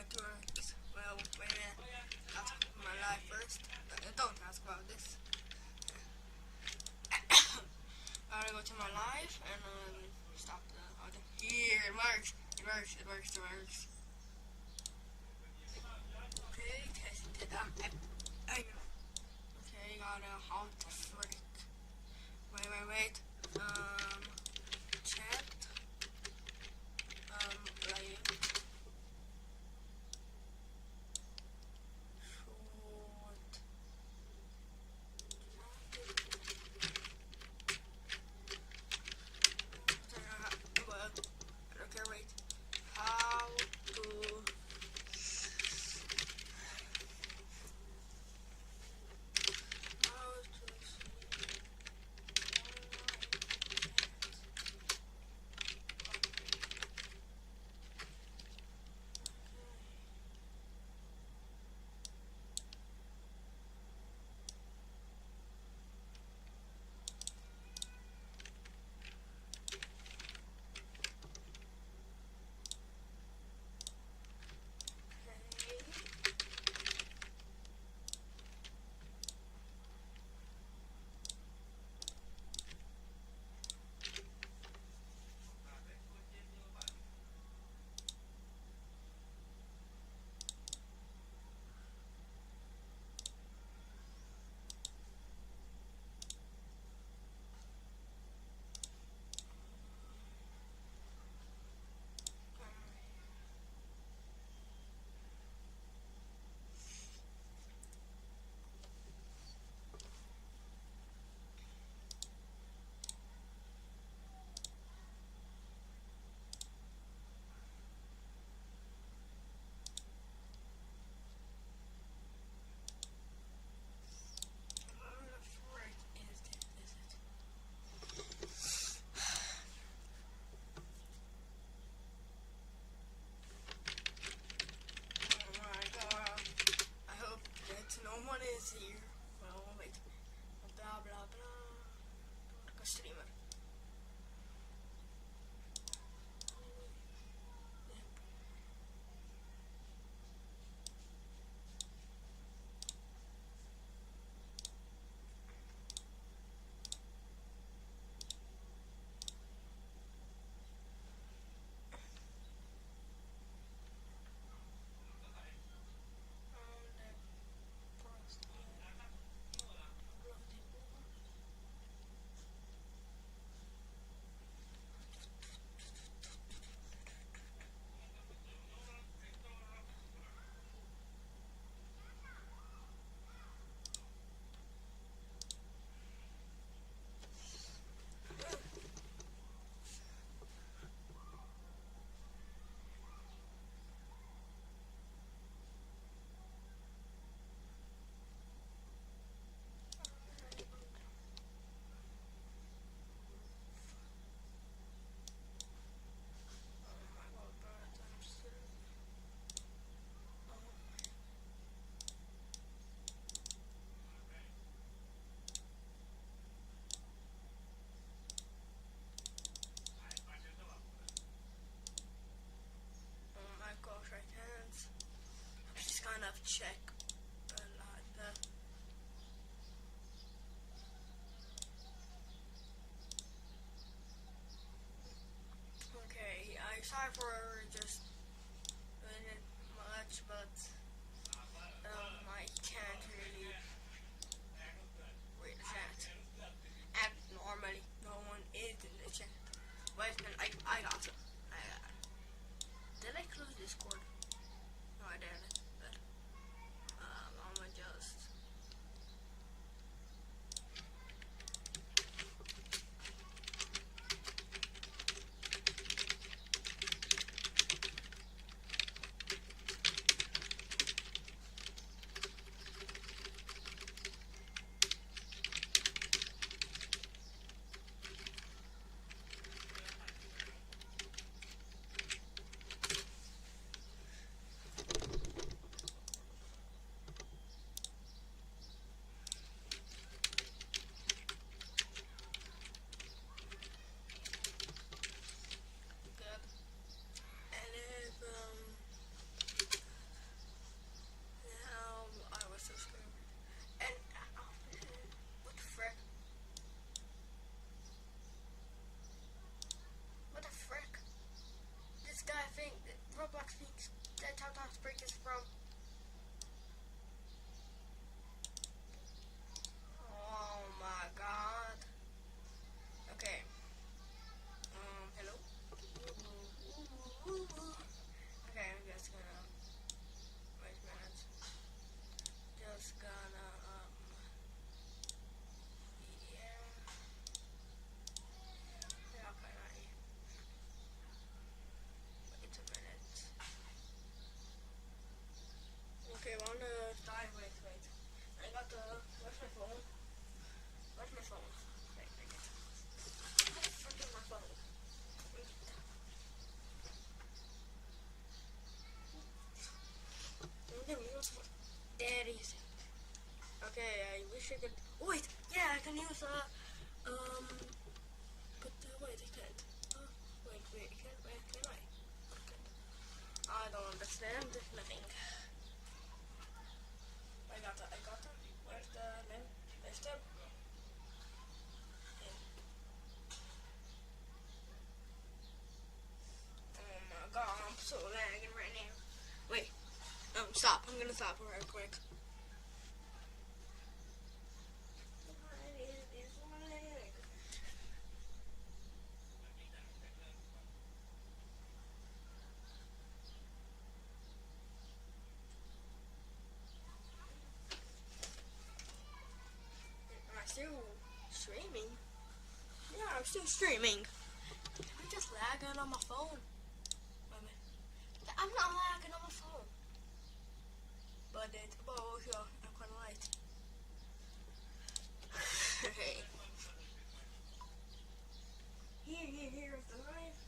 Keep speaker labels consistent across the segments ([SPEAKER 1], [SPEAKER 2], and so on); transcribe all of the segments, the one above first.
[SPEAKER 1] drugs. Well, wait a minute. I'll talk about my life first. Don't ask about this. I'm gonna go to my life and stop the audio. Here, it works. It works. It works. It works. Okay, tested it out. I know. Okay, got a outbreak. Wait. Chat. Playing. Okay, wait. How to no one is here. Well, wait. Blah blah blah. Like a streamer. Check the okay, I'm sorry for just doing it much, but I can't really read the chat. Act normally. No one is in the chat. Wait a minute, I got it. Did I close Discord? No, I didn't. I'ma just wish I could. Oh, wait, yeah, I can use but wait, I can't. Wait, can I? I don't understand nothing. I got that. Where's the name? There's the. Oh my god, I'm so lagging right now. Wait, stop. I'm gonna stop real quick. Am I still streaming? Yeah, I'm still streaming. I'm just lagging on my phone. I'm not lagging on my phone. But sure, I'm quite light. Here's the knife.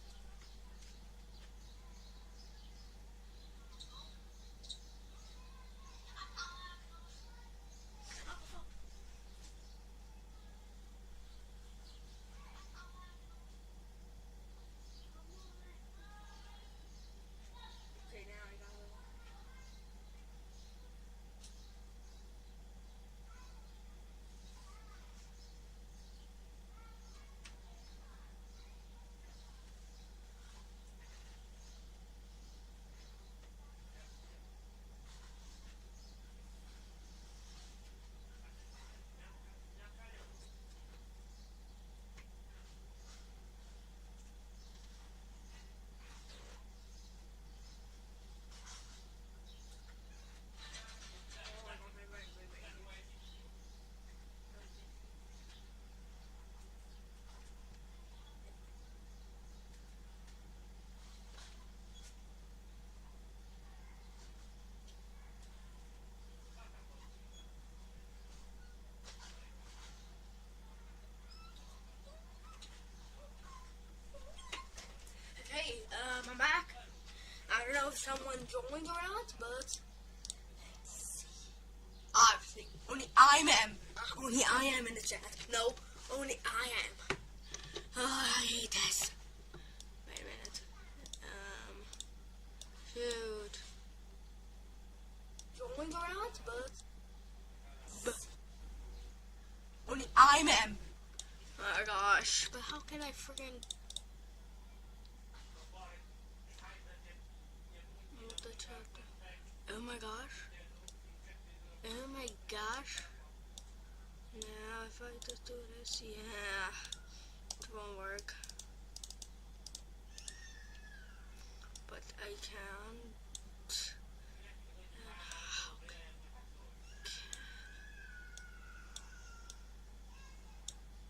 [SPEAKER 1] Okay, now I got it. Hey, I'm back. I don't know if someone joined or not, but obviously, only I am in the chat. No, only I am. Oh, I hate this. Wait a minute. Shoot. Joined or not, but only I am. Oh my gosh, but how can I friggin' oh my gosh. Oh my gosh. Now if I just do this, yeah, it won't work. But I can't.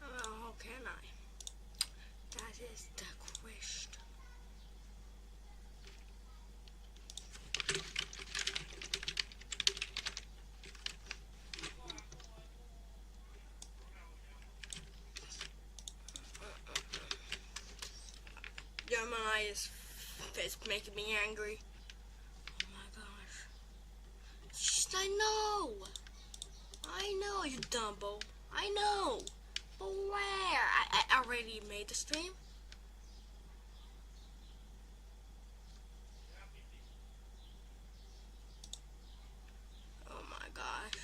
[SPEAKER 1] How can I? That is the question. Gemini is making me angry. Oh my gosh. Shh, I know, you dumbo. I know. But where? I already made the stream. Oh my gosh.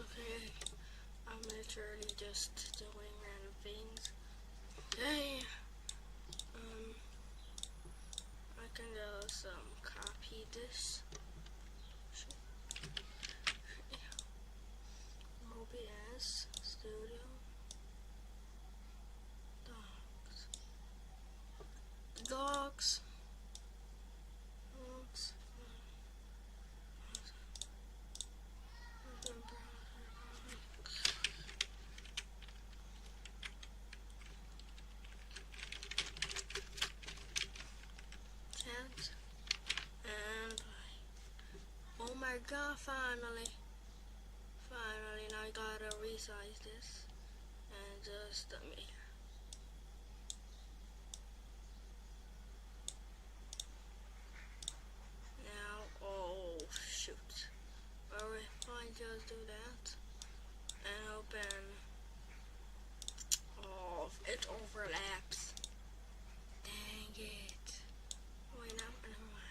[SPEAKER 1] Okay, I'm literally just doing random things. Okay, I can just copy this. OBS Studio. dogs. Tent and oh my god, finally now I gotta resize this and just me. Now, oh shoot, or if I just do that and open, oh, it overlaps, dang it. Wait, now, never mind.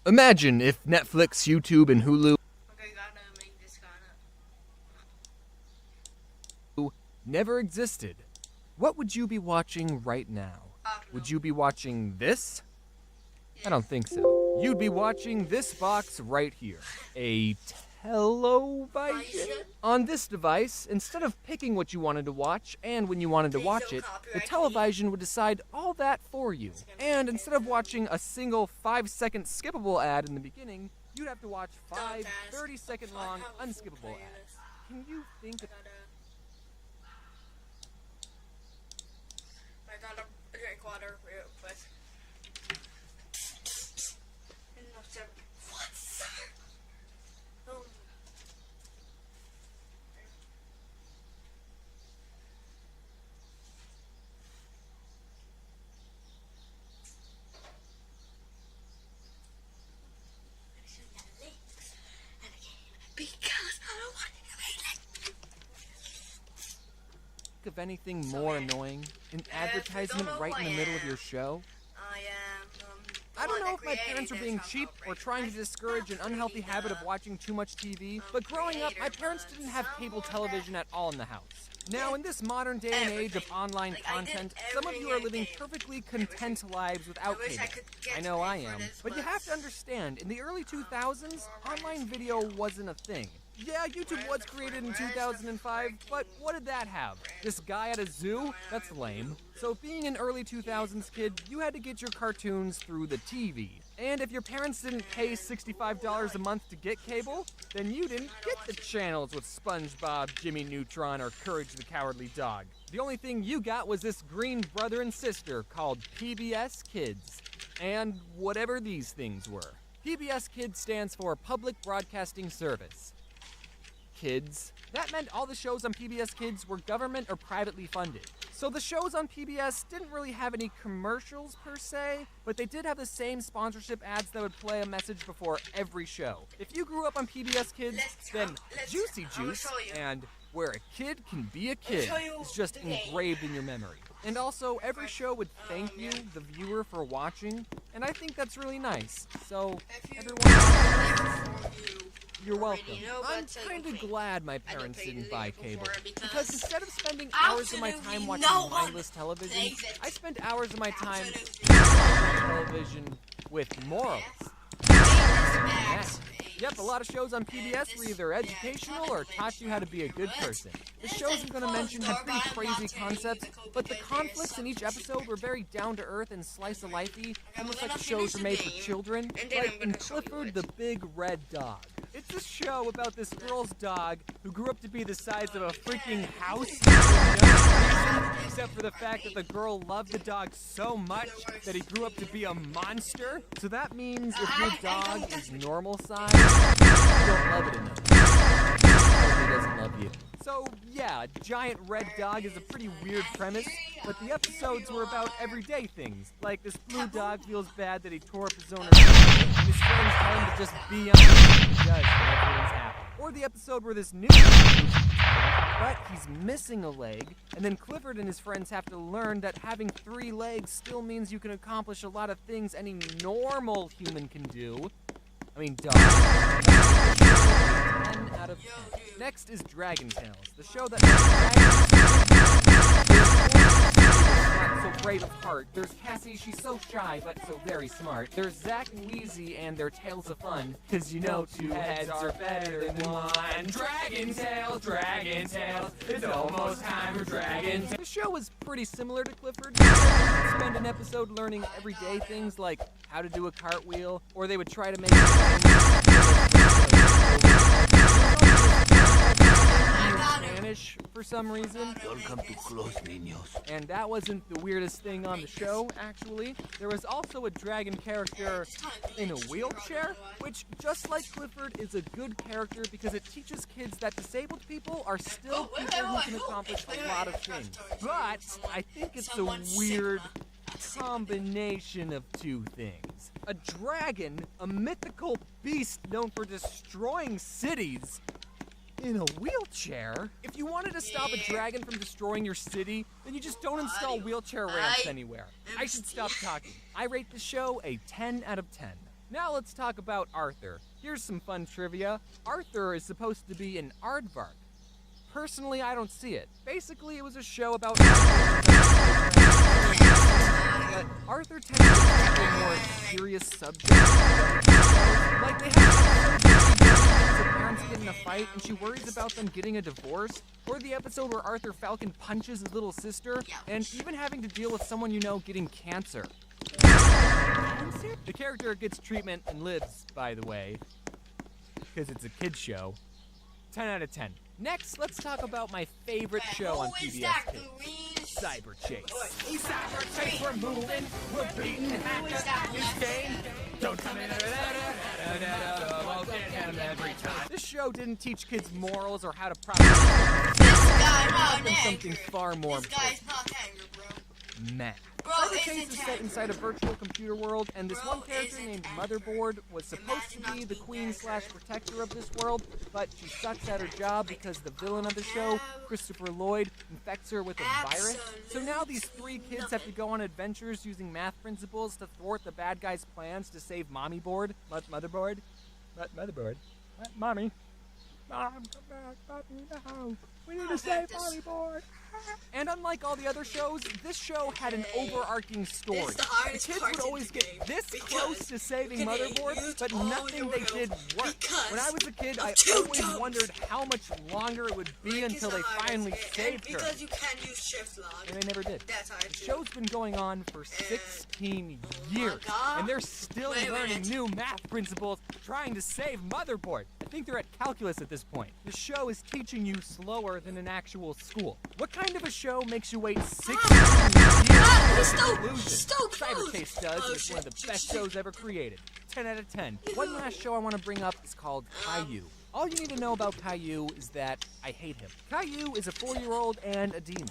[SPEAKER 2] Imagine if Netflix, YouTube, and Hulu
[SPEAKER 1] Okay, gotta make this kinda.
[SPEAKER 2] never existed. What would you be watching right now? Would you be watching this? I don't think so. You'd be watching this box right here. A television? On this device, instead of picking what you wanted to watch and when you wanted to watch it, the television would decide all that for you. And instead of watching a single 5-second skippable ad in the beginning, you'd have to watch 5 30-second long unskippable ads. Can you think of...
[SPEAKER 1] I gotta drink water real quick. What, sir? Because I don't want to be like...
[SPEAKER 2] Think of anything more annoying? An advertisement right in the middle of your show? I don't know if my parents were being cheap or trying to discourage an unhealthy habit of watching too much TV, but growing up, my parents didn't have cable television at all in the house. Now, in this modern day and age of online content, some of you are living perfectly content lives without cable. I know I am. But you have to understand, in the early 2000s, online video wasn't a thing. Yeah, YouTube was created in 2005, but what did that have? This guy at a zoo? That's lame. So being an early 2000s kid, you had to get your cartoons through the TV. And if your parents didn't pay $65 a month to get cable, then you didn't get the channels with SpongeBob, Jimmy Neutron, or Courage the Cowardly Dog. The only thing you got was this green brother and sister called PBS Kids. And whatever these things were. PBS Kids stands for Public Broadcasting Service. Kids. That meant all the shows on PBS Kids were government or privately funded. So the shows on PBS didn't really have any commercials per se, but they did have the same sponsorship ads that would play a message before every show. If you grew up on PBS Kids, then Juicy Juice and Where a Kid Can Be a Kid is just engraved in your memory. And also, every show would thank you, the viewer, for watching, and I think that's really nice. So, everyone... You're welcome. I'm kind of glad my parents didn't buy cable, because instead of spending hours of my time watching mindless television, I spent hours of my time watching television with morals. Yeah. Yep, a lot of shows on PBS were either educational or taught you how to be a good person. The shows I'm going to mention had pretty crazy concepts, but the conflicts in each episode were very down-to-earth and slice-of-life-y, almost like the shows were made for children, like in Clifford the Big Red Dog. It's a show about this girl's dog who grew up to be the size of a freaking house for no reason, except for the fact that the girl loved the dog so much that he grew up to be a monster. So that means if your dog is normal size, you don't love it enough. He doesn't love you. So, yeah, a giant red dog is a pretty weird premise, but the episodes were about everyday things. Like, this blue dog feels bad that he tore up his owner's leg, and his friends tell him to just be on it. He does, and everyone's happy. Or the episode where this new but he's missing a leg, and then Clifford and his friends have to learn that having 3 legs still means you can accomplish a lot of things any normal human can do. I mean, dog. 10 out of 10. Next is Dragon Tales, the show that not so great of heart. There's Cassie, she's so shy, but so very smart. There's Zach and Wheezy and their Tales of Fun, cause you know 2 heads are better than 1. Dragon Tales, it's almost time for Dragon Tales. The show was pretty similar to Clifford. They would spend an episode learning everyday things like how to do a cartwheel, or they would try to make Spanish for some reason.
[SPEAKER 3] Don't come too close, niños.
[SPEAKER 2] And that wasn't the weirdest thing on the show, actually. There was also a dragon character in a wheelchair, which, just like Clifford, is a good character because it teaches kids that disabled people are still people who can accomplish a lot of things. But I think it's a weird combination of 2 things. A dragon, a mythical beast known for destroying cities, in a wheelchair? If you wanted to stop a dragon from destroying your city, then you just don't install wheelchair ramps anywhere. I should stop talking. I rate the show a 10 out of 10. Now let's talk about Arthur. Here's some fun trivia. Arthur is supposed to be an aardvark. Personally, I don't see it. Basically, it was a show about but Arthur tends to tackle more serious subjects. Like they have her parents get in a fight and she worries about them getting a divorce, or the episode where Arthur Falcon punches his little sister, and even having to deal with someone you know getting cancer. The character gets treatment and lives, by the way, because it's a kid's show. 10 out of 10. Next, let's talk about my favorite show on PBS Kids. Cyber Chase. Cyber Chase, we're moving, we're beating this game. Don't come in every time. This show didn't teach kids morals or how to properly something far more important. Math. Cyber Chase is set inside a virtual computer world, and this one character named Motherboard was supposed to be the queen/protector of this world, but she sucks at her job because the villain of the show, Christopher Lloyd, infects her with a virus. So now these three kids have to go on adventures using math principles to thwart the bad guy's plans to save Mommy Board. Motherboard? Motherboard? Mommy? Mom, come back, Mommy, no. We need to save Mommy Board. And unlike all the other shows, this show had an overarching story. The kids would always get this close to saving Motherboard, but nothing they did worked. When I was a kid, I always wondered how much longer it would be until they finally saved her.
[SPEAKER 1] Because you can't use shift log.
[SPEAKER 2] And they never did.
[SPEAKER 1] That's how I
[SPEAKER 2] The show's been going on for 16 years, and they're still learning new math principles trying to save Motherboard. I think they're at calculus at this point. The show is teaching you slower than an actual school. What kind of a show makes you wait 16 years for a conclusion? Cyber Chase does, and it's one of the best shows ever created. 10 out of 10. One last show I want to bring up is called Caillou. All you need to know about Caillou is that I hate him. Caillou is a 4-year-old and a demon.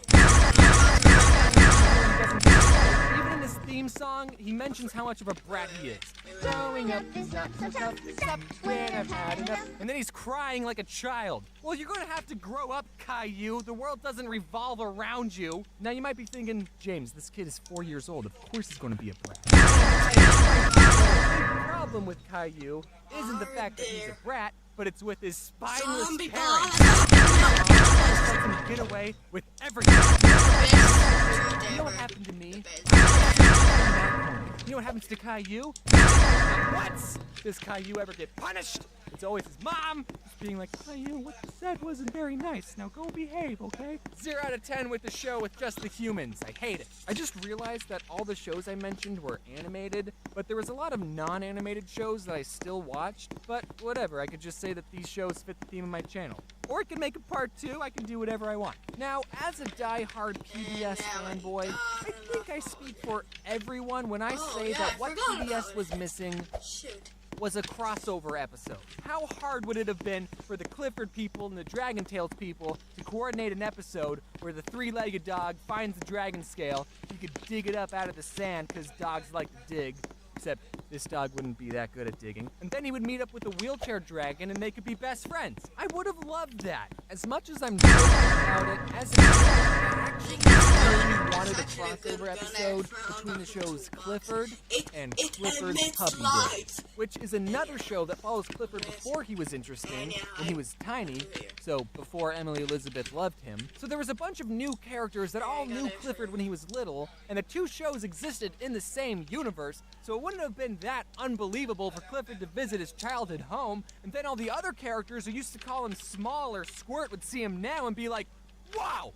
[SPEAKER 2] Even in his theme song, he mentions how much of a brat he is. Growing up is not so tough, stop when I've had enough. And then he's crying like a child. Well, you're gonna have to grow up, Caillou. The world doesn't revolve around you. Now you might be thinking, James, this kid is 4 years old. Of course he's gonna be a brat. The problem with Caillou isn't the fact that he's a brat, but it's with his spineless parents. Lets him get away with everything. You know what happened to me? You know what happens to Caillou? What? Does Caillou ever get punished? It's always his mom just being like, Caillou, what you said wasn't very nice. Now go behave, okay? 0 out of 10 with the show with just the humans. I hate it. I just realized that all the shows I mentioned were animated, but there was a lot of non-animated shows that I still watched. But whatever, I could just say that these shows fit the theme of my channel. Or I can make a part 2, I can do whatever I want. Now, as a die-hard PBS fanboy, I think I speak for everyone when I say that what PBS was missing was a crossover episode. How hard would it have been for the Clifford people and the Dragon Tales people to coordinate an episode where the three-legged dog finds the dragon scale, he could dig it up out of the sand because dogs like to dig, except this dog wouldn't be that good at digging. And then he would meet up with a wheelchair dragon and they could be best friends. I would have loved that. As much as I'm joking about it, as a kid, I actually really wanted a crossover episode between the shows Clifford and Clifford's Puppy Days, which is another show that follows Clifford before he was interesting, when he was tiny, so before Emily Elizabeth loved him. So there was a bunch of new characters that all knew Clifford when he was little, and the two shows existed in the same universe, so it wouldn't have been that unbelievable for Clifford to visit his childhood home, and then all the other characters who used to call him Small or Squirt would see him now and be like, wow!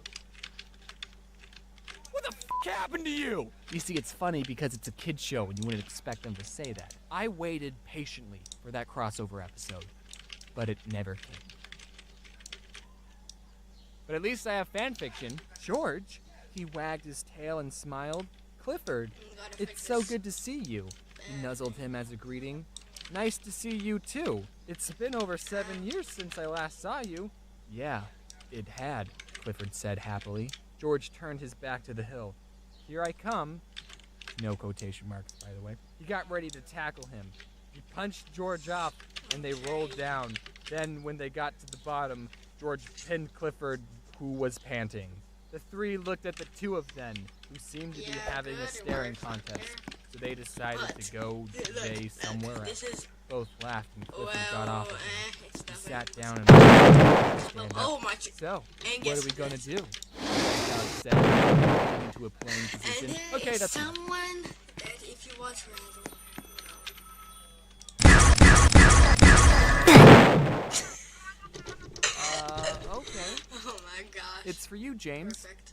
[SPEAKER 2] What the f*** happened to you? You see, it's funny because it's a kid's show and you wouldn't expect them to say that. I waited patiently for that crossover episode, but it never came. But at least I have fan fiction. George, he wagged his tail and smiled. Clifford, it's so good to see you. He nuzzled him as a greeting. Nice to see you too. It's been over 7 years since I last saw you. Yeah, it had, Clifford said happily. George turned his back to the hill. Here I come. No quotation marks, by the way. He got ready to tackle him. He punched George off, and they rolled down. Then, when they got to the bottom, George pinned Clifford, who was panting. The three looked at the two of them, who seemed to be having a staring contest. So they decided to go somewhere else.
[SPEAKER 1] This is...
[SPEAKER 2] Both laughed and Clifford got off of him.
[SPEAKER 1] it's
[SPEAKER 2] He
[SPEAKER 1] nothing.
[SPEAKER 2] sat down and stand
[SPEAKER 1] Oh
[SPEAKER 2] up.
[SPEAKER 1] my...
[SPEAKER 2] So,
[SPEAKER 1] And
[SPEAKER 2] what
[SPEAKER 1] guess
[SPEAKER 2] are we gonna
[SPEAKER 1] this.
[SPEAKER 2] do? Set into a playing position. Okay, that's enough.
[SPEAKER 1] someone that if you watch Raven,
[SPEAKER 2] Okay.
[SPEAKER 1] oh my gosh.
[SPEAKER 2] It's for you, James.
[SPEAKER 1] Perfect.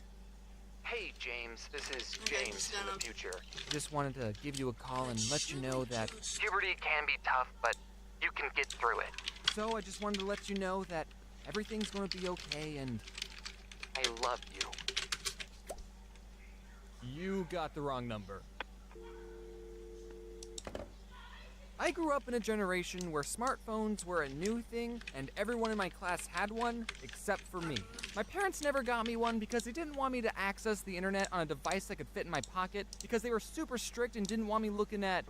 [SPEAKER 4] Hey, James. This is
[SPEAKER 1] Okay,
[SPEAKER 4] James
[SPEAKER 1] just
[SPEAKER 4] from
[SPEAKER 1] gonna-
[SPEAKER 4] the future.
[SPEAKER 2] Just wanted to give you a call and let you know that.
[SPEAKER 4] Puberty can be tough, but you can get through it.
[SPEAKER 2] So I just wanted to let you know that everything's gonna be okay and
[SPEAKER 4] I love you.
[SPEAKER 2] you got the wrong number. I grew up in a generation where smartphones were a new thing and everyone in my class had one except for me. My parents never got me one because they didn't want me to access the internet on a device that could fit in my pocket because they were super strict and didn't want me looking at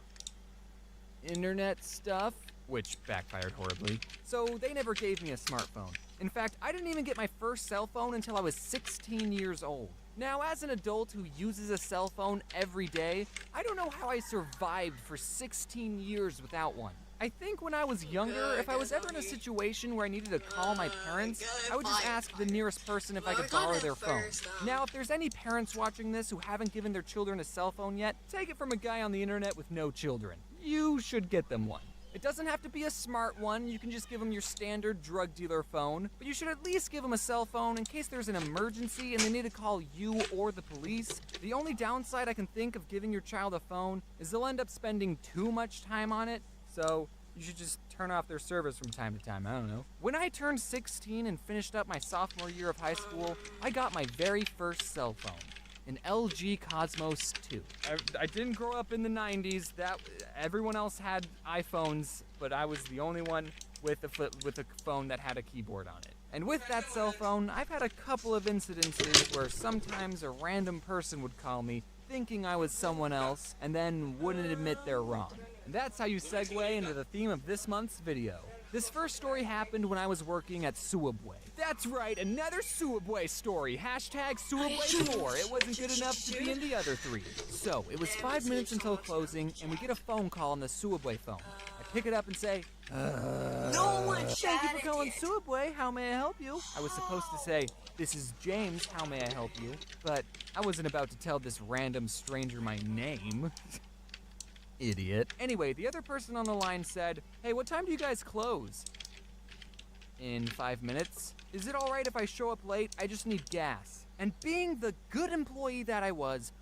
[SPEAKER 2] internet stuff, which backfired horribly. So they never gave me a smartphone. In fact, I didn't even get my first cell phone until I was 16 years old. Now, as an adult who uses a cell phone every day, I don't know how I survived for 16 years without one. I think when I was younger, if I was ever in a situation where I needed to call my parents, I would just ask the nearest person if I could borrow their phone. Now, if there's any parents watching this who haven't given their children a cell phone yet, take it from a guy on the internet with no children. You should get them one. It doesn't have to be a smart one, you can just give them your standard drug dealer phone, but you should at least give them a cell phone in case there's an emergency and they need to call you or the police. The only downside I can think of giving your child a phone is they'll end up spending too much time on it, so you should just turn off their service from time to time, I don't know. When I turned 16 and finished up my sophomore year of high school, I got my very first cell phone. An LG Cosmos 2. I didn't grow up in the 90s. Everyone else had iPhones, but I was the only one with a phone that had a keyboard on it. And with that cell phone, I've had a couple of incidences where sometimes a random person would call me thinking I was someone else and then wouldn't admit they're wrong. And that's how you segue into the theme of this month's video. This first story happened when I was working at Subway. That's right, another Subway story. Hashtag Subway4. It wasn't good enough to be in the other three. So, it was 5 minutes until closing, and we get a phone call on the Subway phone. I pick it up and say,
[SPEAKER 1] No one
[SPEAKER 2] thank you for calling Subway. How may I help you? I was supposed to say, this is James. How may I help you? But I wasn't about to tell this random stranger my name. Idiot. Anyway, the other person on the line said, hey, what time do you guys close? In 5 minutes. Is it alright if I show up late? I just need gas. And being the good employee that I was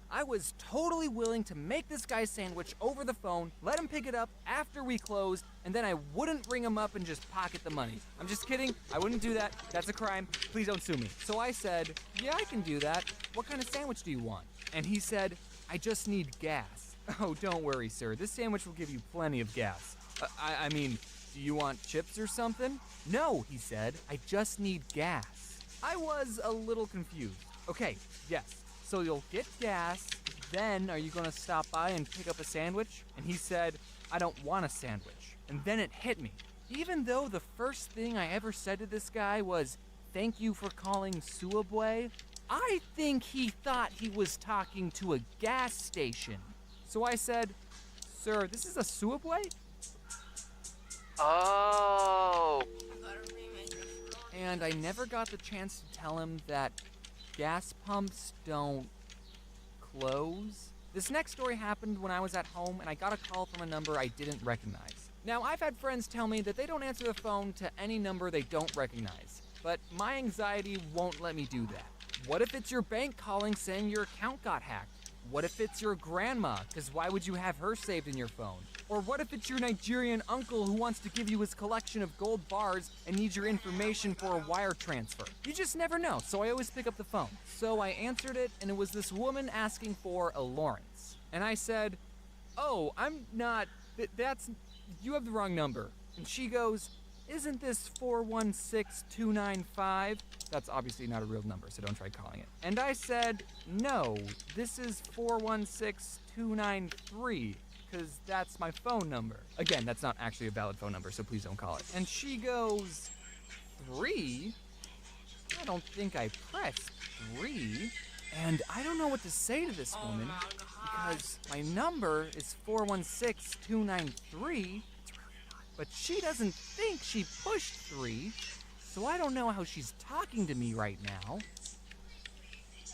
[SPEAKER 2] totally willing to make this guy sandwich over the phone, let him pick it up after we closed, and then I wouldn't ring him up and just pocket the money. I'm just kidding. I wouldn't do that. That's a crime. Please don't sue me. So I said, yeah, I can do that. What kind of sandwich do you want? And he said, I just need gas. Oh, don't worry, sir. This sandwich will give you plenty of gas. I mean, do you want chips or something? No, he said. I just need gas. I was a little confused. Okay, yes. So you'll get gas, then are you gonna stop by and pick up a sandwich? And he said, I don't want a sandwich. And then it hit me. Even though the first thing I ever said to this guy was, thank you for calling Subway, I think he thought he was talking to a gas station. So I said, sir, this is a Subway?
[SPEAKER 4] Oh.
[SPEAKER 2] And I never got the chance to tell him that gas pumps don't close. This next story happened when I was at home and I got a call from a number I didn't recognize. Now, I've had friends tell me that they don't answer the phone to any number they don't recognize, but my anxiety won't let me do that. What if it's your bank calling saying your account got hacked? What if it's your grandma? Because why would you have her saved in your phone? Or what if it's your Nigerian uncle who wants to give you his collection of gold bars and needs your information for a wire transfer? You just never know, so I always pick up the phone. So I answered it, and it was this woman asking for a Lawrence. And I said, oh, I'm not, you have the wrong number. And she goes, isn't this 416295? That's obviously not a real number, so don't try calling it. And I said, no, this is 416293, because that's my phone number. Again, that's not actually a valid phone number, so please don't call it. And she goes, 3? I don't think I pressed 3. And I don't know what to say to this woman because my number is 416-293, but she doesn't think she pushed 3, so I don't know how she's talking to me right now.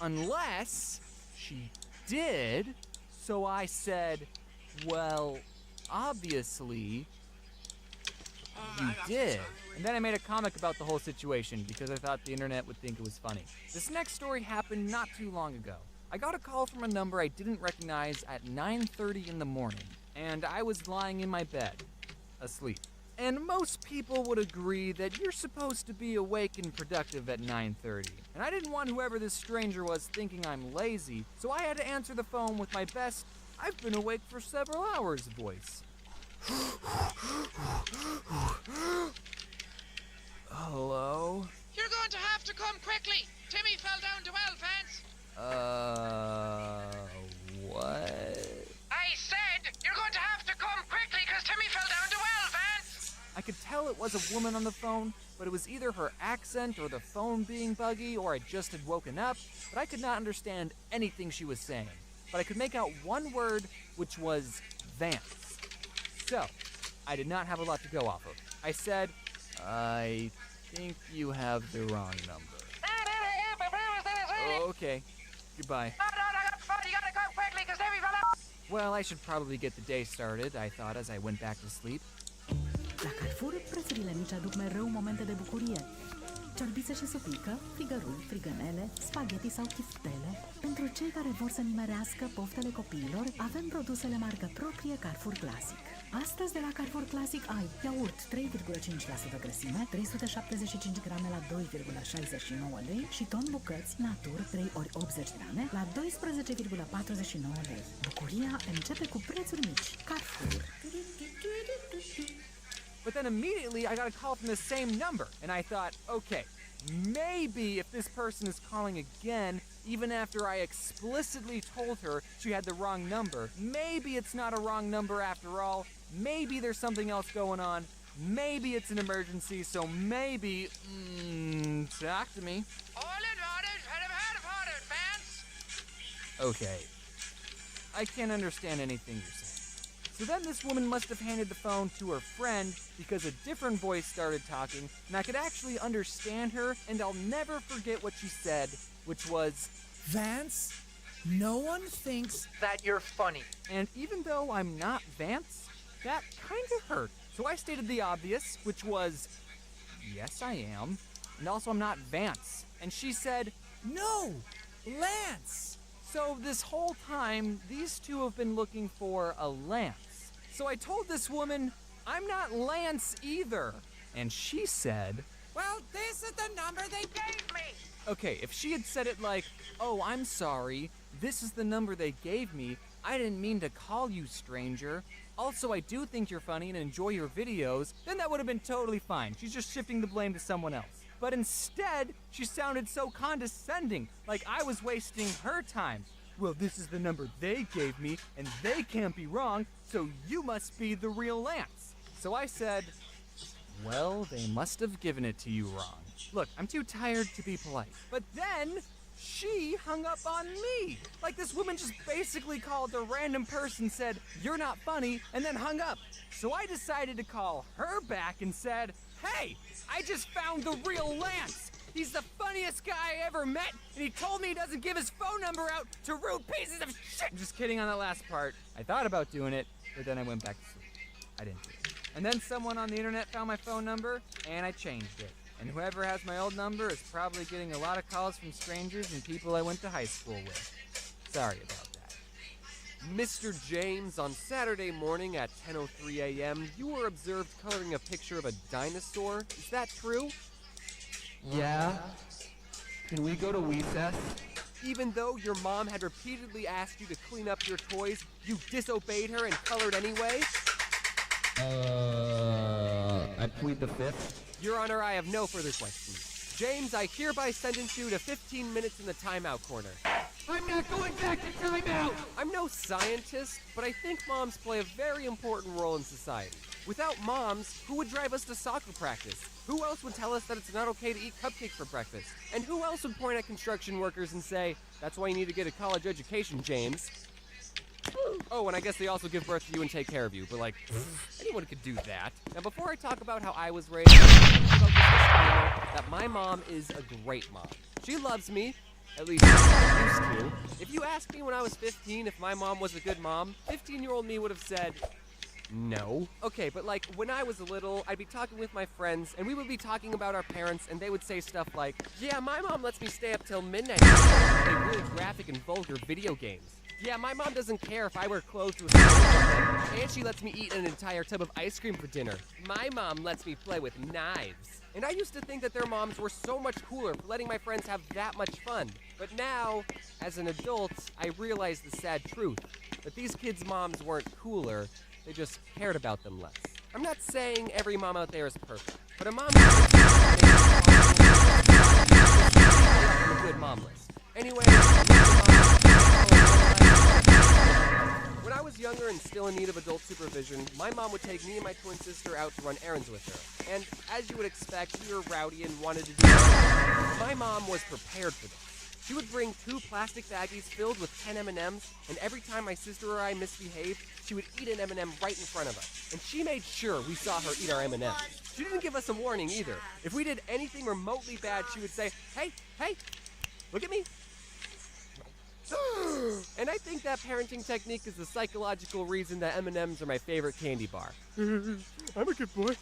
[SPEAKER 2] Unless she did, so I said, well, obviously, you did. And then I made a comic about the whole situation because I thought the internet would think it was funny. This next story happened not too long ago. I got a call from a number I didn't recognize at 9:30 in the morning, and I was lying in my bed, asleep. And most people would agree that you're supposed to be awake and productive at 9:30. And I didn't want whoever this stranger was thinking I'm lazy, so I had to answer the phone with my best, "I've been awake for several hours" voice. Hello?
[SPEAKER 5] You're going to have to come quickly. Timmy fell down the well, Vance.
[SPEAKER 2] What?
[SPEAKER 5] I said you're going to have to come quickly because Timmy fell down the well, Vance.
[SPEAKER 2] I could tell it was a woman on the phone, but it was either her accent or the phone being buggy or I just had woken up, but I could not understand anything she was saying. But I could make out one word, which was Vance. So, I did not have a lot to go off of. I said, I think you have the wrong number. Okay, goodbye.
[SPEAKER 5] No, you gotta come quickly because Timmy fell down.
[SPEAKER 2] Well, I should probably get the day started, I thought as I went back to sleep.
[SPEAKER 6] La Carrefour, prețurile mici aduc mereu momente de bucurie. Ciorbiță și supică, frigărui, frigănele, spaghetti sau chiftele. Pentru cei care vor să nimerească poftele copiilor, avem produsele marcă proprie Carrefour Classic. Astăzi de la Carrefour Classic ai iaurt 3,5% grăsime, 375 grame la 2,69 lei și ton bucăți Natur 3 ori 80 grame la 12,49 lei. Bucuria începe cu prețuri mici. Carrefour.
[SPEAKER 2] But then immediately I got a call from the same number, and I thought, okay, maybe if this person is calling again, even after I explicitly told her she had the wrong number, maybe it's not a wrong number after all, maybe there's something else going on, maybe it's an emergency, so maybe, talk to me. Okay, I can't understand anything you're saying. So then this woman must have handed the phone to her friend because a different voice started talking, and I could actually understand her, and I'll never forget what she said, which was,
[SPEAKER 7] Vance, no one thinks
[SPEAKER 4] That you're funny.
[SPEAKER 2] and even though I'm not Vance, that kind of hurt. So I stated the obvious, which was, yes, I am, and also I'm not Vance. And she said,
[SPEAKER 7] no, Lance.
[SPEAKER 2] so this whole time, these two have been looking for a Lance. So I told this woman, I'm not Lance either. And she said,
[SPEAKER 7] Well, this is the number they gave me.
[SPEAKER 2] okay, if she had said it like, oh, I'm sorry, this is the number they gave me, I didn't mean to call you, stranger. Also, I do think you're funny and enjoy your videos, then that would have been totally fine. She's just shifting the blame to someone else. But instead, she sounded so condescending, like I was wasting her time. Well, this is the number they gave me, and they can't be wrong, so you must be the real Lance. So I said, well, they must have given it to you wrong. Look, I'm too tired to be polite. But then, she hung up on me. Like this woman just basically called a random person, said, you're not funny, and then hung up. So I decided to call her back and said, hey, I just found the real Lance. He's the funniest guy I ever met, and he told me he doesn't give his phone number out to rude pieces of shit. I'm just kidding on that last part. I thought about doing it, but then I went back to sleep. I didn't do it. And then someone on the internet found my phone number, and I changed it. And whoever has my old number is probably getting a lot of calls from strangers and people I went to high school with. Sorry about that.
[SPEAKER 8] Mr. James, on Saturday morning at 10:03 a.m., you were observed coloring a picture of a dinosaur. Is that true?
[SPEAKER 4] Yeah? Can we go to recess?
[SPEAKER 8] Even though your mom had repeatedly asked you to clean up your toys, you disobeyed her and colored anyway?
[SPEAKER 4] I plead the fifth.
[SPEAKER 8] Your Honor, I have no further questions. James, I hereby sentence you to 15 minutes in the timeout corner.
[SPEAKER 4] I'm not going back to timeout!
[SPEAKER 8] I'm no scientist, but I think moms play a very important role in society. Without moms, who would drive us to soccer practice? Who else would tell us that it's not okay to eat cupcakes for breakfast? And who else would point at construction workers and say, that's why you need to get a college education, James? Oh, and I guess they also give birth to you and take care of you, but like, anyone could do that. Now, before I talk about how I was raised, I want to talk about this that my mom is a great mom. She loves me, at least she used to. If you asked me when I was 15 if my mom was a good mom, 15-year-old me would have said, no. Okay, but like, when I was little, I'd be talking with my friends, and we would be talking about our parents, and they would say stuff like, yeah, my mom lets me stay up till midnight and play really graphic and vulgar video games. Yeah, my mom doesn't care if I wear clothes with and she lets me eat an entire tub of ice cream for dinner. My mom lets me play with knives. And I used to think that their moms were so much cooler for letting my friends have that much fun. But now, as an adult, I realize the sad truth, that these kids' moms weren't cooler, they just cared about them less. I'm not saying every mom out there is perfect, but a mom is on a good mom list. Anyway, when I was younger and still in need of adult supervision, my mom would take me and my twin sister out to run errands with her. And as you would expect, we were rowdy and wanted to do it. My mom was prepared for this. She would bring 2 plastic baggies filled with 10 M&Ms, and every time my sister or I misbehaved, she would eat an M&M right in front of us. And she made sure we saw her eat our M&Ms. She didn't give us a warning either. If we did anything remotely bad, she would say, hey, look at me. And I think that parenting technique is the psychological reason that M&Ms are my favorite candy bar. I'm a good boy.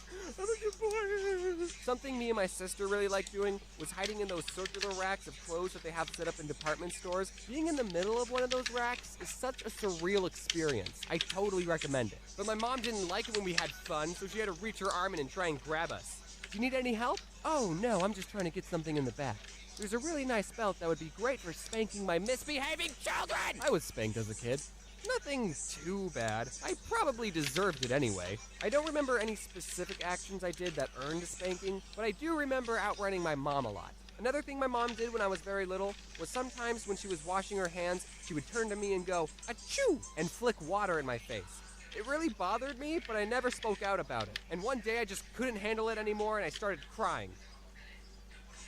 [SPEAKER 8] Something me and my sister really liked doing was hiding in those circular racks of clothes that they have set up in department stores. Being in the middle of one of those racks is such a surreal experience. I totally recommend it. But my mom didn't like it when we had fun, so she had to reach her arm in and try and grab us. Do you need any help? Oh no, I'm just trying to get something in the back. There's a really nice belt that would be great for spanking my misbehaving children! I was spanked as a kid. Nothing too bad. I probably deserved it anyway. I don't remember any specific actions I did that earned a spanking, but I do remember outrunning my mom a lot. Another thing my mom did when I was very little was sometimes when she was washing her hands, she would turn to me and go, achoo, and flick water in my face. It really bothered me, but I never spoke out about it. And one day I just couldn't handle it anymore and I started crying.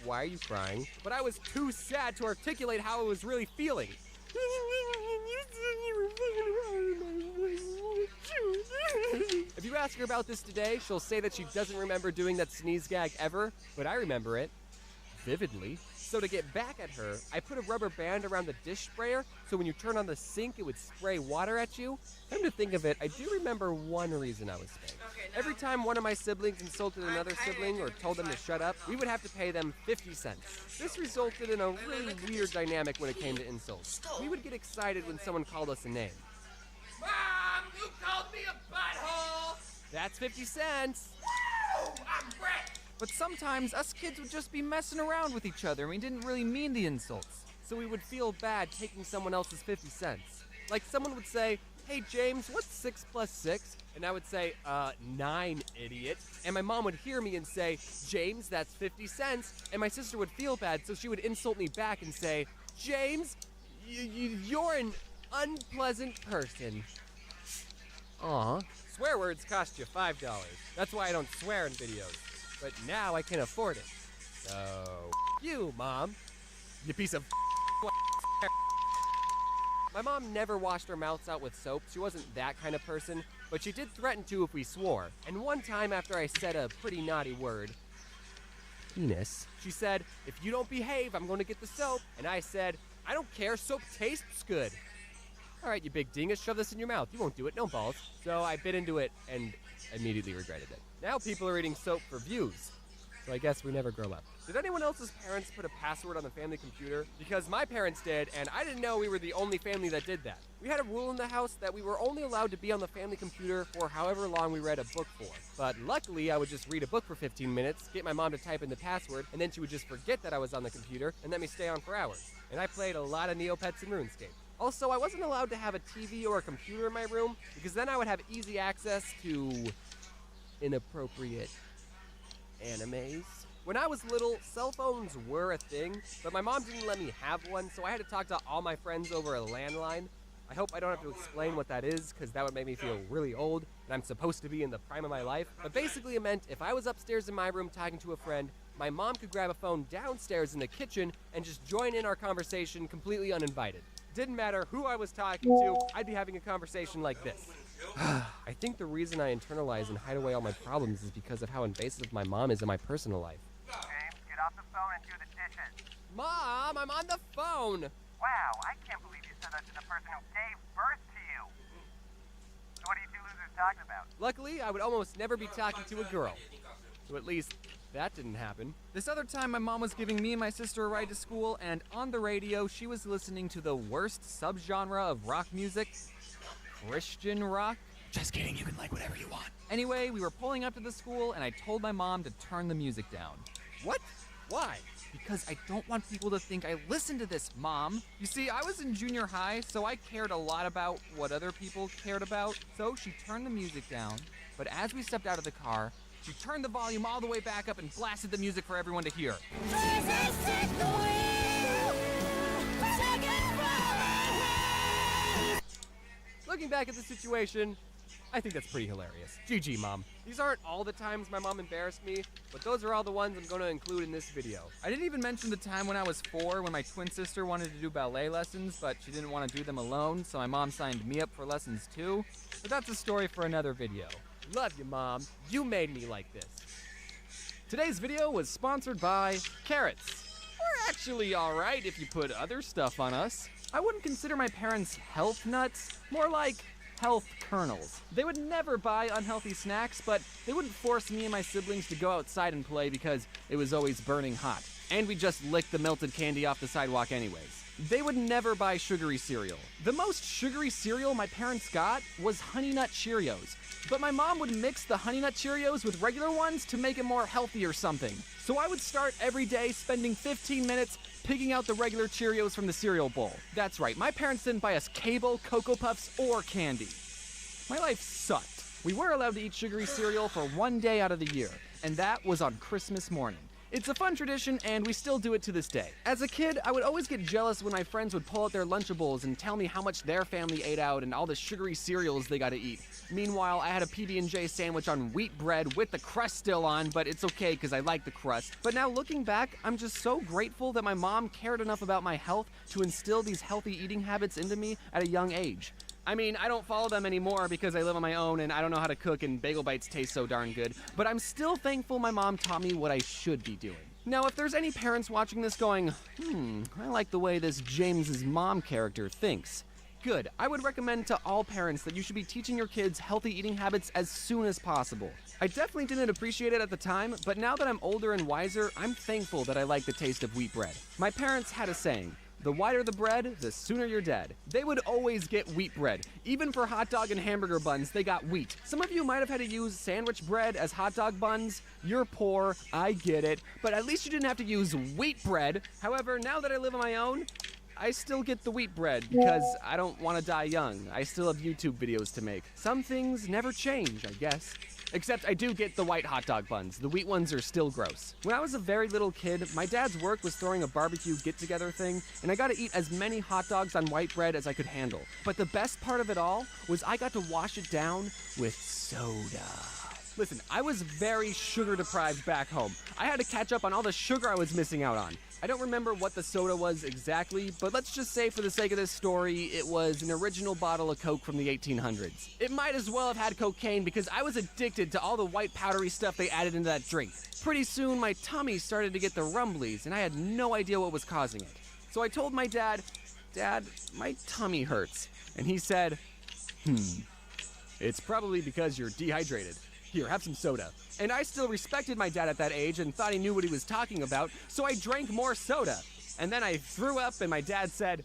[SPEAKER 8] Why are you crying? But I was too sad to articulate how I was really feeling. If you ask her about this today, she'll say that she doesn't remember doing that sneeze gag ever, but I remember it vividly. So to get back at her, I put a rubber band around the dish sprayer so when you turn on the sink, it would spray water at you. Come to think of it, I do remember one reason I was spanked. Every time one of my siblings insulted another sibling or told them to shut up, we would have to pay them 50 cents. This resulted in a really weird dynamic when it came to insults. We would get excited when someone called us a name. Mom, you called me a butthole! That's 50 cents. Woo! I'm Brett!
[SPEAKER 2] But sometimes us kids would just be messing around with each other and we didn't really mean the insults.
[SPEAKER 8] So we would feel bad taking someone else's 50 cents. Like someone would say, hey James, what's 6 plus 6? And I would say, 9, idiot. And my mom would hear me and say, James, that's 50 cents. And my sister would feel bad, so she would insult me back and say, James, you're an unpleasant person. Aw. Swear words cost you $5. That's why I don't swear in videos. But now I can afford it. So, you, Mom. You piece of My mom never washed her mouths out with soap. She wasn't that kind of person, but she did threaten to if we swore. And one time after I said a pretty naughty word, penis, she said, if you don't behave, I'm going to get the soap. And I said, I don't care, soap tastes good. All right, you big dingus, shove this in your mouth. You won't do it, no balls. So I bit into it and immediately regretted it. Now people are eating soap for views. So I guess we never grow up. Did anyone else's parents put a password on the family computer? Because my parents did, and I didn't know we were the only family that did that. We had a rule in the house that we were only allowed to be on the family computer for however long we read a book for. But luckily, I would just read a book for 15 minutes, get my mom to type in the password, and then she would just forget that I was on the computer and let me stay on for hours. And I played a lot of Neopets and RuneScape. Also, I wasn't allowed to have a TV or a computer in my room because then I would have easy access to inappropriate animes. When I was little, cell phones were a thing, but my mom didn't let me have one, so I had to talk to all my friends over a landline. I hope I don't have to explain what that is, because that would make me feel really old, and I'm supposed to be in the prime of my life. But basically it meant if I was upstairs in my room talking to a friend, my mom could grab a phone downstairs in the kitchen and just join in our conversation completely uninvited. Didn't matter who I was talking to, I'd be having a conversation like this. I think the reason I internalize and hide away all my problems is because of how invasive my mom is in my personal life.
[SPEAKER 4] James, get off the phone and do the dishes.
[SPEAKER 8] Mom, I'm on the phone!
[SPEAKER 4] Wow, I can't believe you said that to the person who gave birth to you. So what are you two losers talking about?
[SPEAKER 8] Luckily, I would almost never be talking to a girl. So at least that didn't happen.
[SPEAKER 2] This other time, my mom was giving me and my sister a ride to school, and on the radio, she was listening to the worst subgenre of rock music, Christian rock.
[SPEAKER 3] Just kidding, you can like whatever you want.
[SPEAKER 2] Anyway, we were pulling up to the school, and I told my mom to turn the music down.
[SPEAKER 8] What? Why?
[SPEAKER 2] Because I don't want people to think I listen to this, Mom. You see, I was in junior high, so I cared a lot about what other people cared about. So she turned the music down, but as we stepped out of the car, she turned the volume all the way back up and blasted the music for everyone to hear.
[SPEAKER 8] Looking back at the situation, I think that's pretty hilarious. GG, Mom. These aren't all the times my mom embarrassed me, but those are all the ones I'm going to include in this video.
[SPEAKER 2] I didn't even mention the time when I was 4 when my twin sister wanted to do ballet lessons, but she didn't want to do them alone, so my mom signed me up for lessons too. But that's a story for another video.
[SPEAKER 8] Love you, Mom. You made me like this.
[SPEAKER 2] Today's video was sponsored by carrots. We're actually alright if you put other stuff on us. I wouldn't consider my parents health nuts, more like health kernels. They would never buy unhealthy snacks, but they wouldn't force me and my siblings to go outside and play because it was always burning hot. And we just licked the melted candy off the sidewalk anyways. They would never buy sugary cereal. The most sugary cereal my parents got was Honey Nut Cheerios. But my mom would mix the Honey Nut Cheerios with regular ones to make it more healthy or something. So I would start every day spending 15 minutes picking out the regular Cheerios from the cereal bowl. That's right, my parents didn't buy us Cable, Cocoa Puffs, or candy. My life sucked. We were allowed to eat sugary cereal for one day out of the year, and that was on Christmas morning. It's a fun tradition, and we still do it to this day. As a kid, I would always get jealous when my friends would pull out their Lunchables and tell me how much their family ate out and all the sugary cereals they got to eat. Meanwhile, I had a PB&J sandwich on wheat bread with the crust still on, but it's okay because I like the crust. But now looking back, I'm just so grateful that my mom cared enough about my health to instill these healthy eating habits into me at a young age. I mean, I don't follow them anymore because I live on my own and I don't know how to cook and bagel bites taste so darn good, but I'm still thankful my mom taught me what I should be doing. Now, if there's any parents watching this going, I like the way this James's mom character thinks, good. I would recommend to all parents that you should be teaching your kids healthy eating habits as soon as possible. I definitely didn't appreciate it at the time, but now that I'm older and wiser, I'm thankful that I like the taste of wheat bread. My parents had a saying, the whiter the bread, the sooner you're dead. They would always get wheat bread. Even for hot dog and hamburger buns, they got wheat. Some of you might have had to use sandwich bread as hot dog buns. You're poor, I get it, but at least you didn't have to use wheat bread. However, now that I live on my own, I still get the wheat bread because I don't want to die young. I still have YouTube videos to make. Some things never change, I guess. Except I do get the white hot dog buns. The wheat ones are still gross. When I was a very little kid, my dad's work was throwing a barbecue get-together thing, and I got to eat as many hot dogs on white bread as I could handle. But the best part of it all was I got to wash it down with soda. Listen, I was very sugar deprived back home. I had to catch up on all the sugar I was missing out on. I don't remember what the soda was exactly, but let's just say for the sake of this story, it was an original bottle of Coke from the 1800s. It might as well have had cocaine because I was addicted to all the white powdery stuff they added into that drink. Pretty soon, my tummy started to get the rumblies, and I had no idea what was causing it. So I told my dad, "Dad, my tummy hurts." And he said, "It's probably because you're dehydrated. Here, have some soda." And I still respected my dad at that age and thought he knew what he was talking about, so I drank more soda. And then I threw up and my dad said,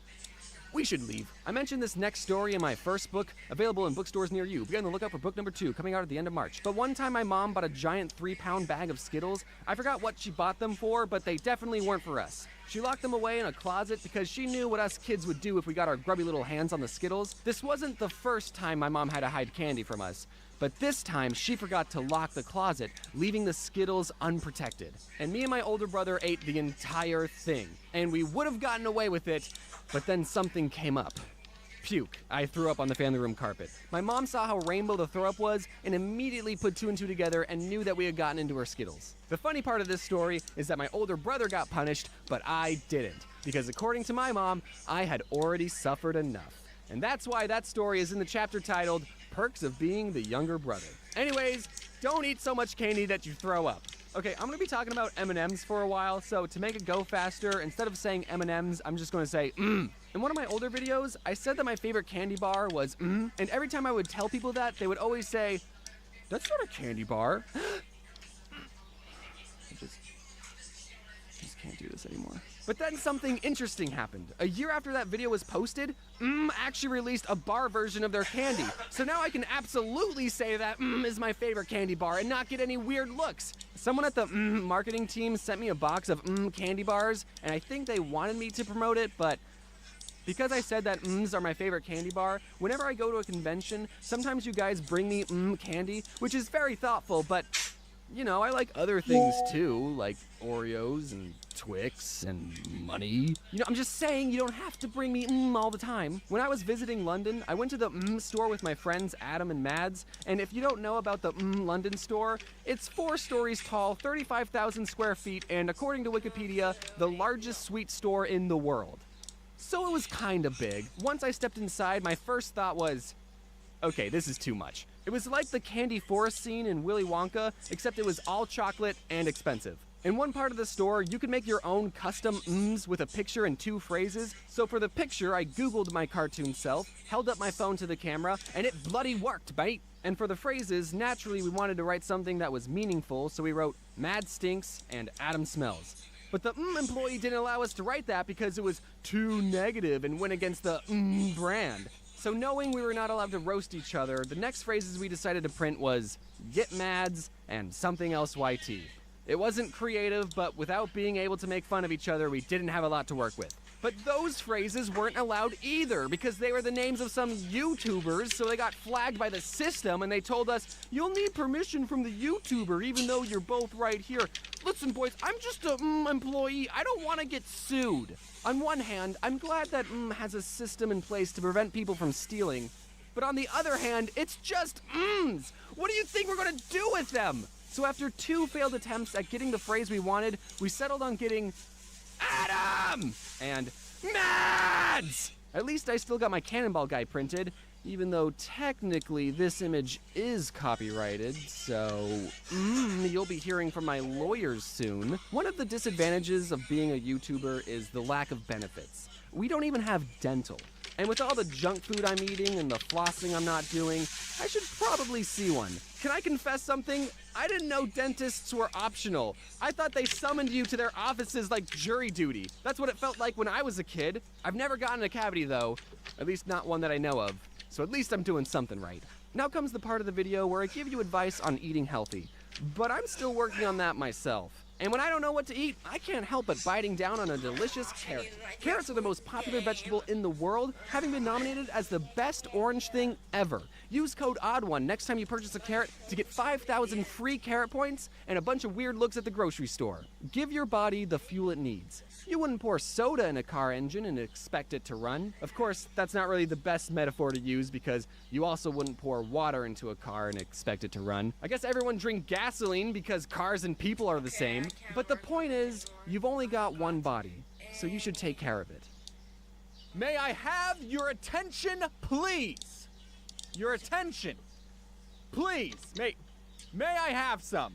[SPEAKER 2] "We should leave." I mentioned this next story in my first book, available in bookstores near you. Be on the lookout for book number 2, coming out at the end of March. But one time my mom bought a giant 3-pound bag of Skittles. I forgot what she bought them for, but they definitely weren't for us. She locked them away in a closet because she knew what us kids would do if we got our grubby little hands on the Skittles. This wasn't the first time my mom had to hide candy from us. But this time, she forgot to lock the closet, leaving the Skittles unprotected. And me and my older brother ate the entire thing. And we would have gotten away with it, but then something came up.
[SPEAKER 8] Puke. I threw up on the family room carpet. My mom saw how rainbow the throw-up was and immediately put 2 and 2 together and knew that we had gotten into her Skittles. The funny part of this story is that my older brother got punished, but I didn't. Because according to my mom, I had already suffered enough. And that's why that story is in the chapter titled, Perks of Being the Younger Brother. Anyways, don't eat so much candy that you throw up. Okay, I'm gonna be talking about M&Ms for a while, so to make it go faster, instead of saying M&Ms, I'm just gonna say, In one of my older videos, I said that my favorite candy bar was, and every time I would tell people that, they would always say, that's not a candy bar. I just can't do this anymore. But then something interesting happened. A year after that video was posted, actually released a bar version of their candy. So now I can absolutely say that is my favorite candy bar and not get any weird looks. Someone at the marketing team sent me a box of candy bars, and I think they wanted me to promote it, but because I said that are my favorite candy bar, whenever I go to a convention, sometimes you guys bring me candy, which is very thoughtful, but you know, I like other things too, like Oreos and Twix and money. You know, I'm just saying you don't have to bring me all the time. When I was visiting London, I went to the store with my friends Adam and Mads, and if you don't know about the London store, it's 4 stories tall, 35,000 square feet, and according to Wikipedia, the largest sweet store in the world. So it was kind of big. Once I stepped inside, my first thought was, okay, this is too much. It was like the candy forest scene in Willy Wonka, except it was all chocolate and expensive. In one part of the store, you could make your own custom with a picture and 2 phrases. So for the picture, I Googled my cartoon self, held up my phone to the camera, and it bloody worked, mate. And for the phrases, naturally we wanted to write something that was meaningful, so we wrote Mad Stinks and Adam Smells. But the employee didn't allow us to write that because it was too negative and went against the brand. So knowing we were not allowed to roast each other, the next phrases we decided to print was, get mads and something else YT. It wasn't creative, but without being able to make fun of each other, we didn't have a lot to work with. But those phrases weren't allowed either, because they were the names of some YouTubers, so they got flagged by the system, and they told us, you'll need permission from the YouTuber, even though you're both right here. Listen, boys, I'm just a employee. I don't want to get sued. On one hand, I'm glad that has a system in place to prevent people from stealing. But on the other hand, it's just What do you think we're going to do with them? So after 2 failed attempts at getting the phrase we wanted, we settled on getting Adam and Mads! At least I still got my Cannonball guy printed, even though technically this image is copyrighted, so you'll be hearing from my lawyers soon. One of the disadvantages of being a YouTuber is the lack of benefits. We don't even have dental. And with all the junk food I'm eating and the flossing I'm not doing, I should probably see one. Can I confess something? I didn't know dentists were optional. I thought they summoned you to their offices like jury duty. That's what it felt like when I was a kid. I've never gotten a cavity though, at least not one that I know of. So at least I'm doing something right. Now comes the part of the video where I give you advice on eating healthy, but I'm still working on that myself. And when I don't know what to eat, I can't help but biting down on a delicious carrot. Carrots are the most popular vegetable in the world, having been nominated as the best orange thing ever. Use code ODD1 next time you purchase a carrot to get 5,000 free carrot points and a bunch of weird looks at the grocery store. Give your body the fuel it needs. You wouldn't pour soda in a car engine and expect it to run. Of course, that's not really the best metaphor to use because you also wouldn't pour water into a car and expect it to run. I guess everyone drink gasoline because cars and people are the same. But the point is, you've only got one body, so you should take care of it. May I have your attention, please? Your attention. Please. May I have some?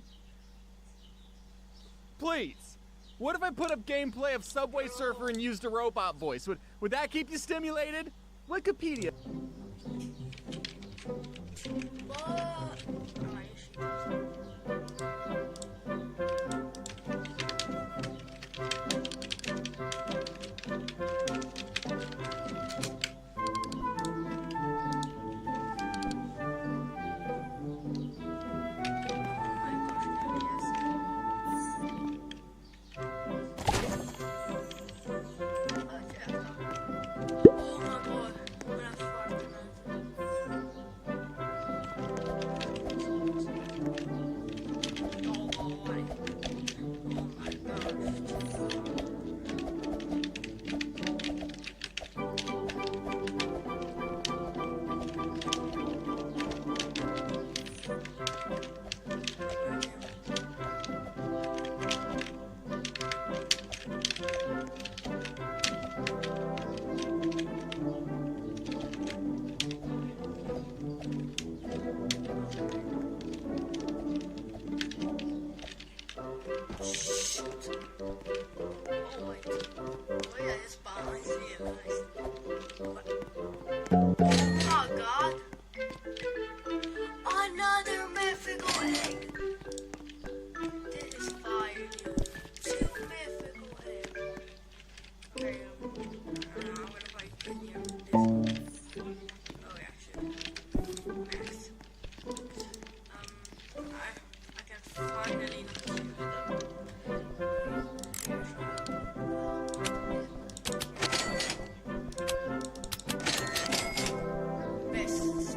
[SPEAKER 8] Please. What if I put up gameplay of Subway Surfer and used a robot voice? Would that keep you stimulated? Wikipedia.
[SPEAKER 1] Shoot. Oh wait. Oh yeah, this bomb. I see it. What? Oh god. Another mythical egg. This is fire, dude. 2 mythical eggs. Okay, I'm gonna fight in here with this. Oh yeah, shit. Max. I can finally use them. Best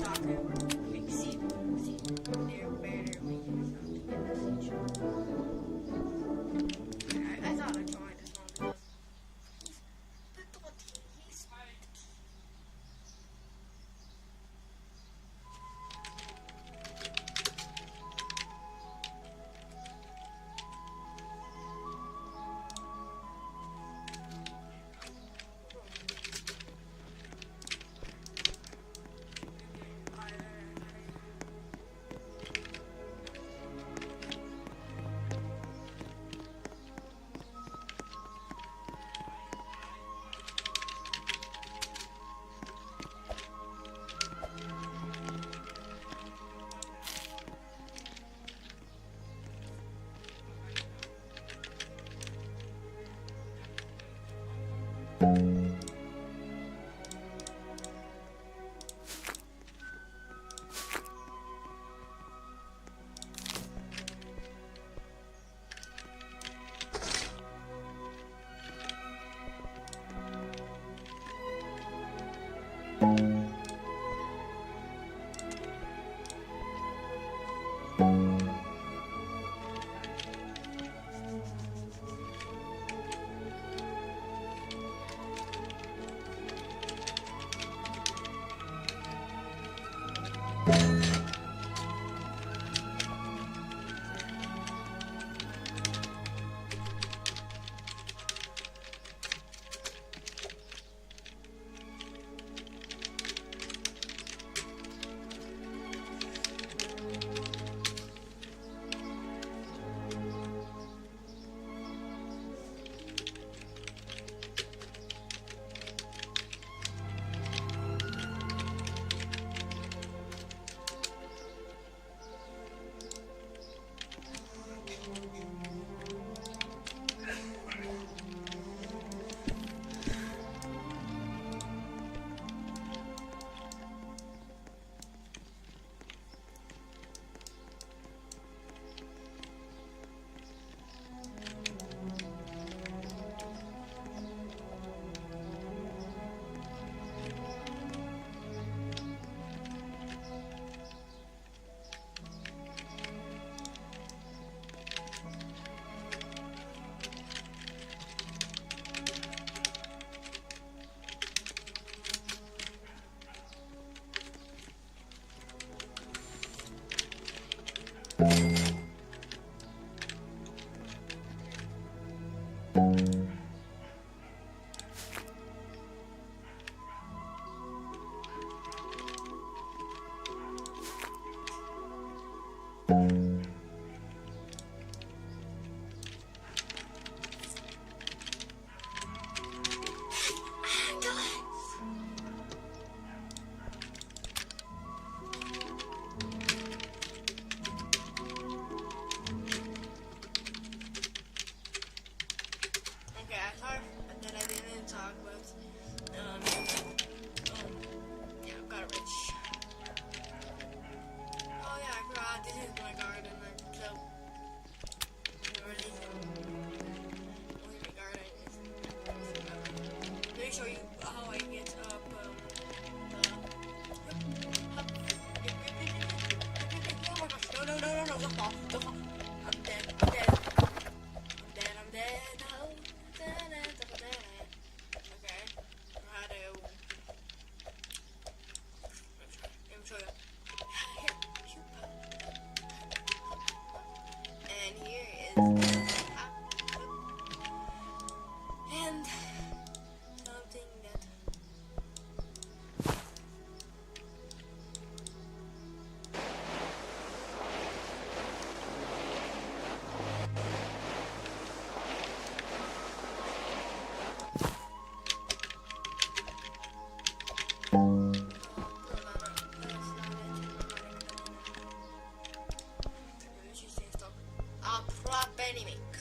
[SPEAKER 1] Rappenimikko.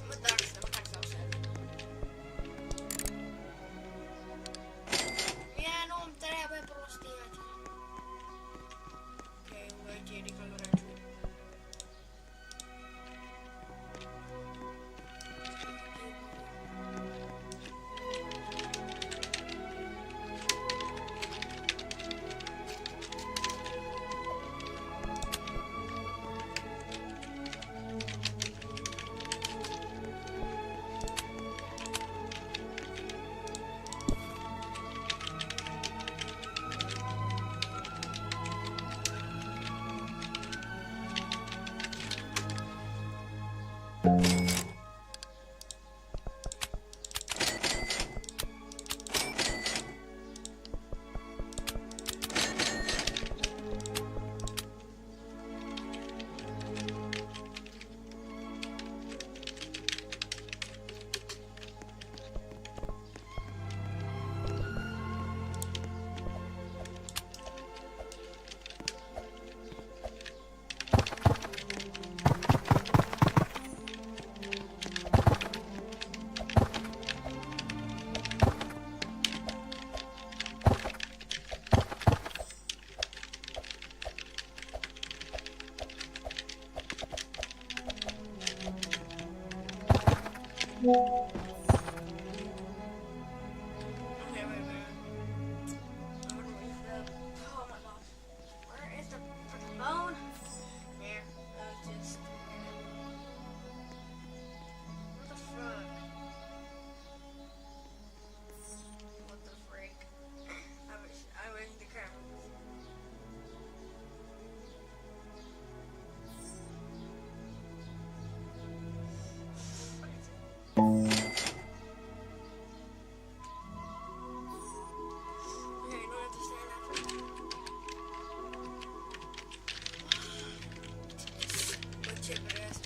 [SPEAKER 1] Mä tarkistan sen. Minä noin tärkeä prostiat. Okei, voi tiedä kaloreit. Okay, wait. Oh my god. Where is the freaking phone? There. Just. What the fuck? What the freak? I wish the camera was. Okay, you don't have to stand after that. What chip it is,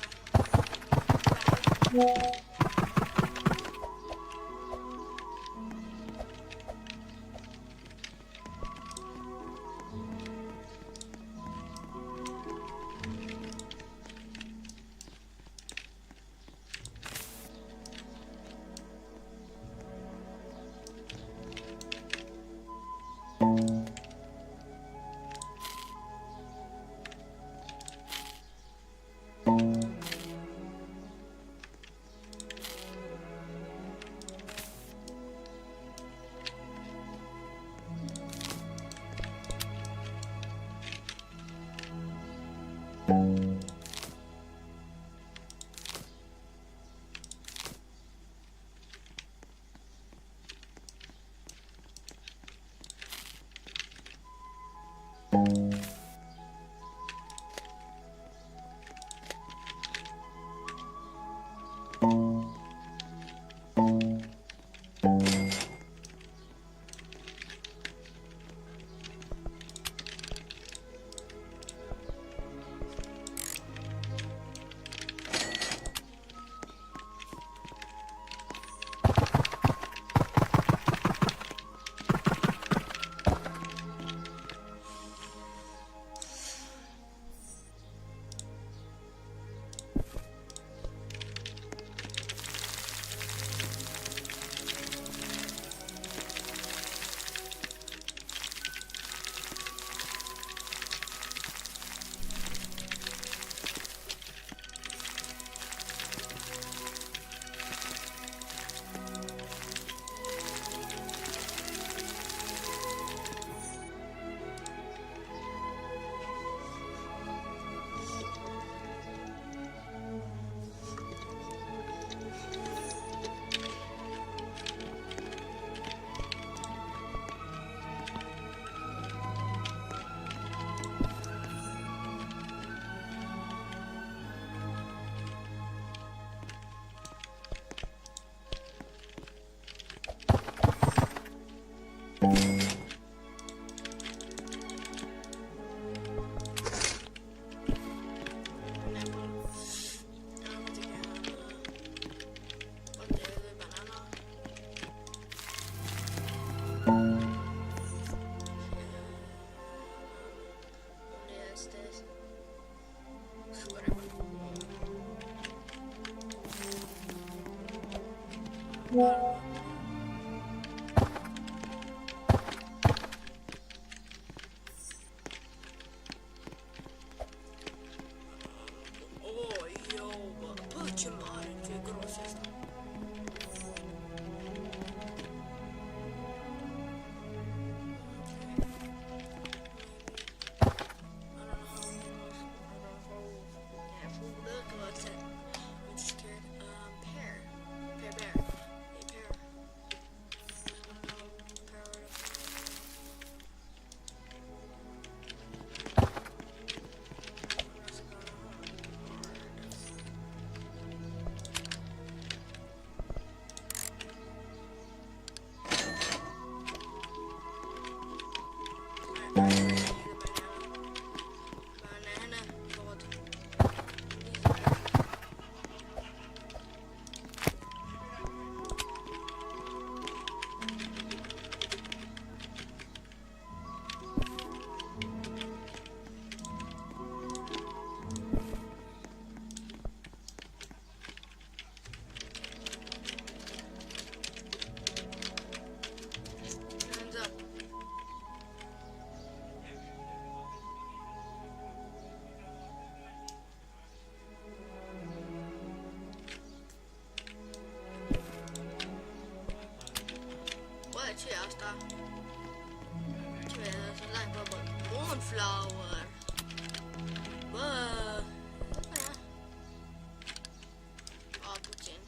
[SPEAKER 1] Oi, jauba. Bă, ce mare, ce gros e asta. Ce e asta? Ce e asta? Dai, bă, Moonflower. Bă. A, puțin.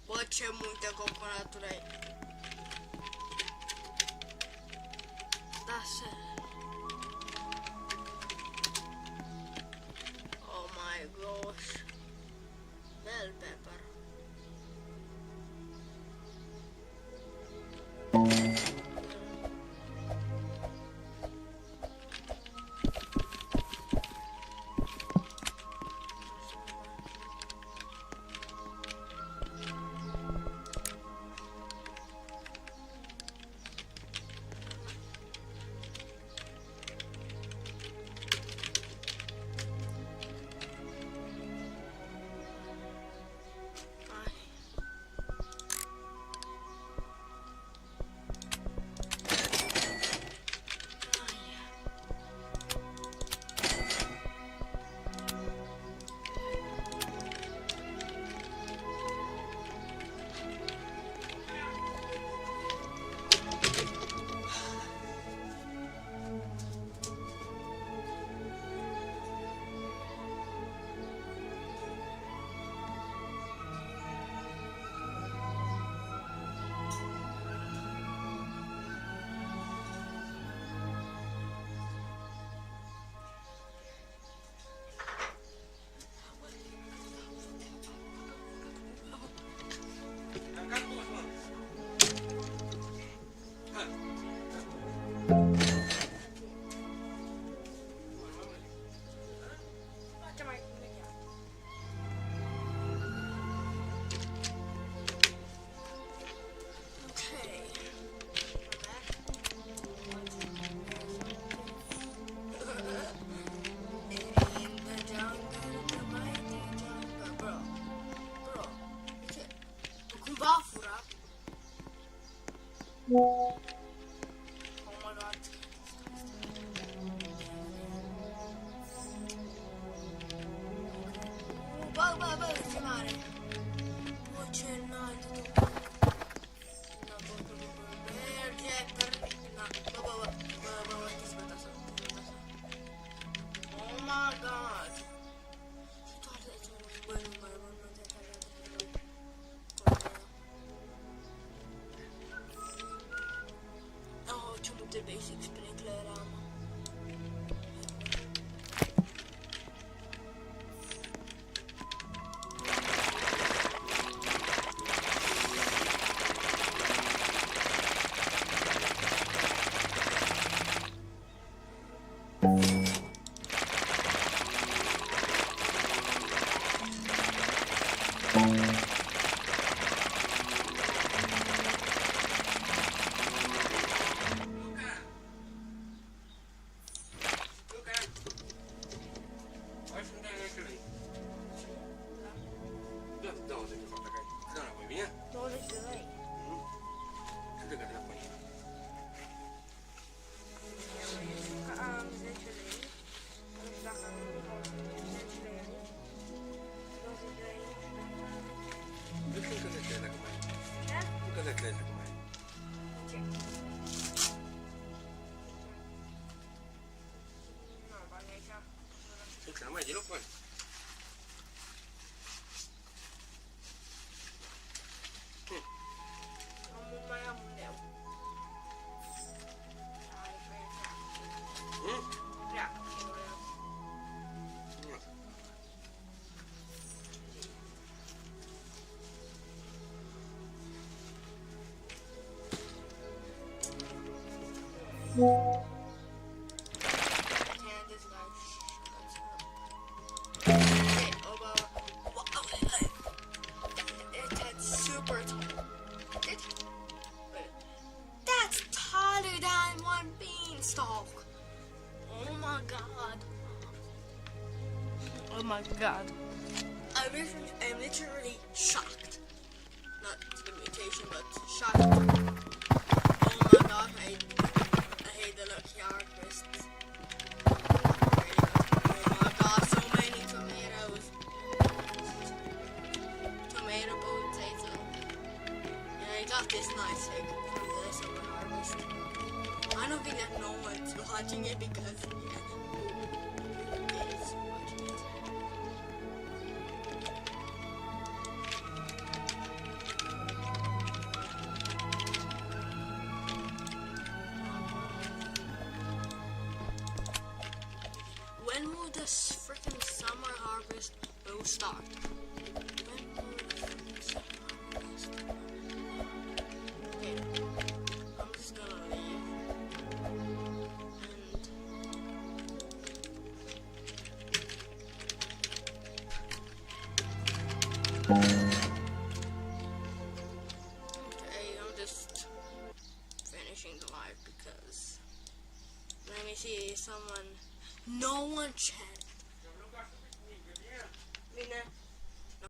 [SPEAKER 1] Bă, ce multe coconaturi ai. Da, se. Oh my gosh. Bell pepper. Oh my god. Bă, ce mare. Bă, ce înalt. Merge, na. Bă, discută asta. Oh my god. Și toate de ce bă, nu mai oh, ce multe basic sprinkler am.
[SPEAKER 9] gì lúc mình.
[SPEAKER 1] Không mai không đều. Dạ. That's taller than one beanstalk. Oh my god. Oh my god. I'm literally shocked. Not the mutation, but shocked. Oh my god, I hate the lucky harvest. Oh my god, so many tomatoes. Tomato potato. Yeah, I got this nice egg from the summer harvest. I don't think that no one's watching it because, yeah, it's watching it. When will this freaking summer harvest will start? When will the freaking summer harvest? Okay, I'm just gonna leave. Okay, I'm just finishing the live because let me see someone. No one chatted.